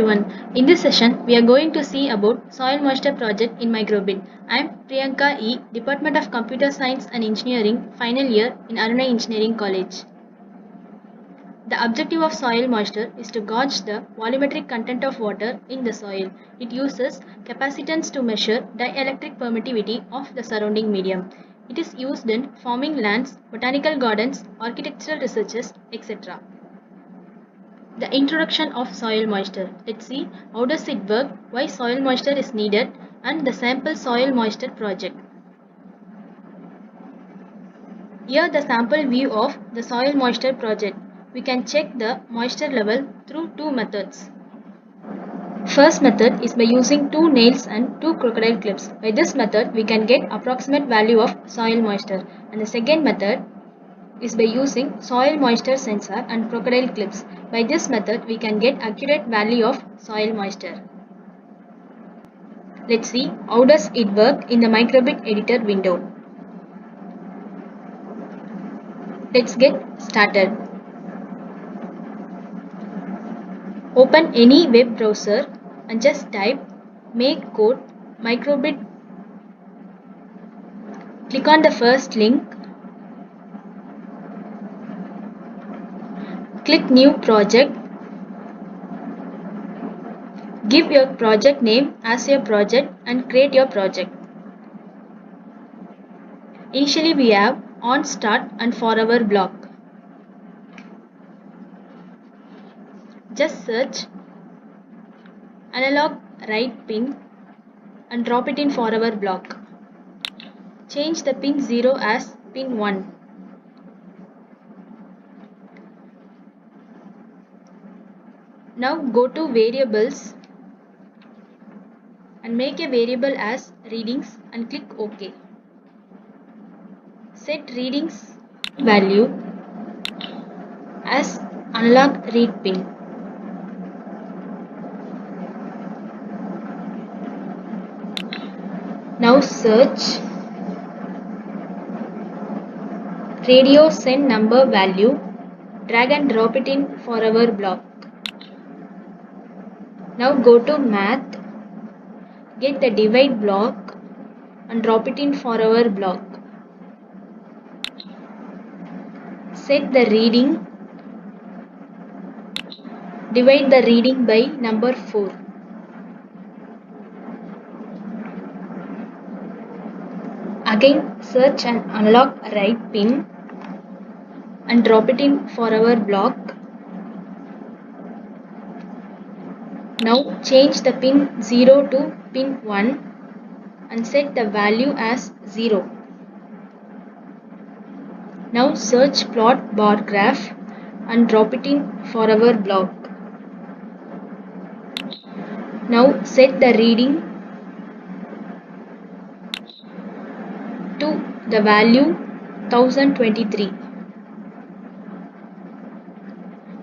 everyone. In this session, we are going to see about Soil Moisture Project in Microbit. I am Priyanka E, Department of Computer Science and Engineering, final year in Aruna Engineering College. The objective of soil moisture is to gauge the volumetric content of water in the soil. It uses capacitance to measure dielectric permittivity of the surrounding medium. It is used in farming lands, botanical gardens, architectural researches, etc. The introduction of soil moisture. Let's see how does it work, why soil moisture is needed, and the sample soil moisture project. Here the sample view of the soil moisture project. We can check the moisture level through two methods. First method is by using two nails and two crocodile clips. By this method we can get approximate value of soil moisture, and the second method is by using soil moisture sensor and crocodile clips. By this method we can get accurate value of soil moisture. Let's see how does it work in the Microbit editor window. Let's get started. Open any web browser and just type make code Microbit. Click on the first link. Click new project. Give your project name as your project and create your project. Initially we have on start and forever block. Just search analog write pin and drop it in forever block. Change the pin 0 as pin 1. Now go to variables and make a variable as readings and click OK. Set readings value as analog read pin. Now search radio send number value, drag and drop it in forever block. Now go to math, get the divide block and drop it in forever block. Set the reading, divide the reading by number 4. Again search an analog write pin and drop it in forever block. Now change the pin 0 to pin 1 and set the value as 0. Now search plot bar graph and drop it in forever block. Now set the reading to the value 1023.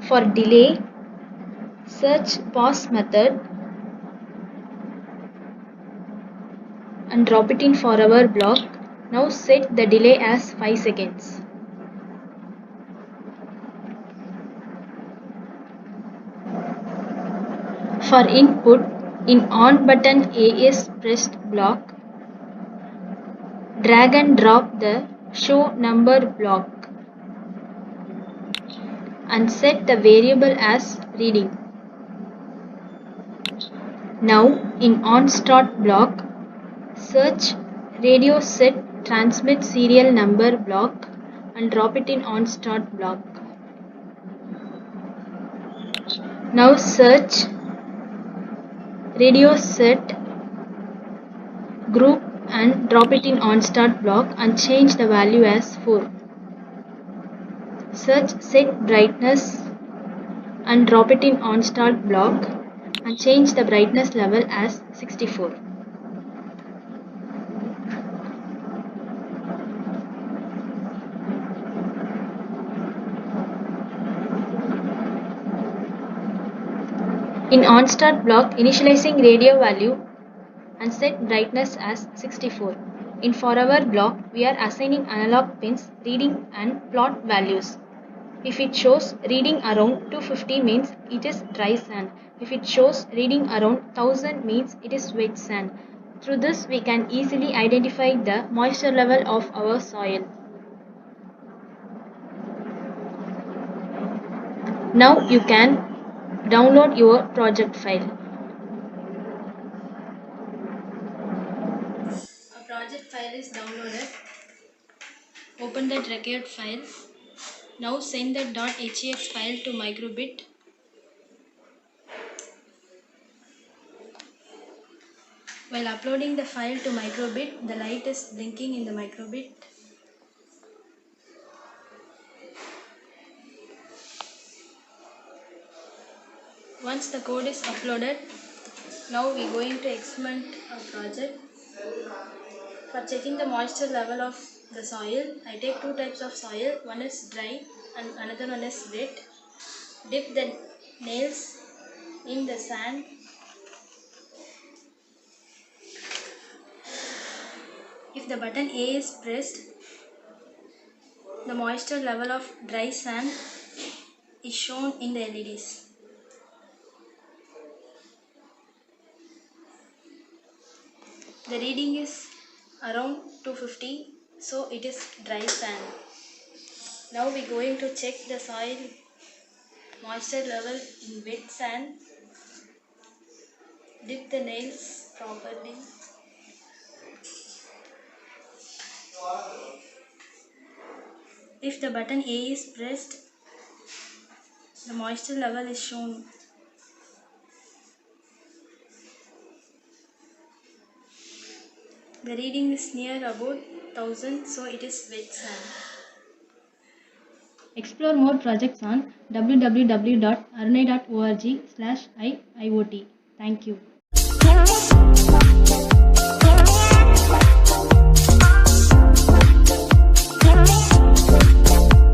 For delay, search pause method and drop it in forever block. Now set the delay as 5 seconds. For input, in on button A is pressed block, drag and drop the show number block and set the variable as reading. Now in on start block, search radio set transmit serial number block and drop it in on start block. Now search radio set group and drop it in on start block and change the value as 4. Search set brightness and drop it in on start block and change the brightness level as 64. In on start block, initializing radio value and set brightness as 64. In forever block, we are assigning analog pins, reading and plot values. If it shows reading around 250 means it is dry sand. If it shows reading around 1000 means it is wet sand. Through this we can easily identify the moisture level of our soil. Now you can download your project file. A project file is downloaded. Open that required file. Now send that .hex file to microbit. While uploading the file to microbit, the light is blinking in the microbit. Once the code is uploaded, now we are going to experiment our project. For checking the moisture level of the soil, I take two types of soil. One is dry and another one is wet. Dip the nails in the sand. If the button A is pressed, the moisture level of dry sand is shown in the LEDs. The reading is around 250, so it is dry sand. Now we are going to check the soil moisture level in wet sand. Dip the nails properly. If the button A is pressed, the moisture level is shown. The reading is near about 1000, so it is wet sand. Explore more projects on www.arunai.org/iiot. Thank you.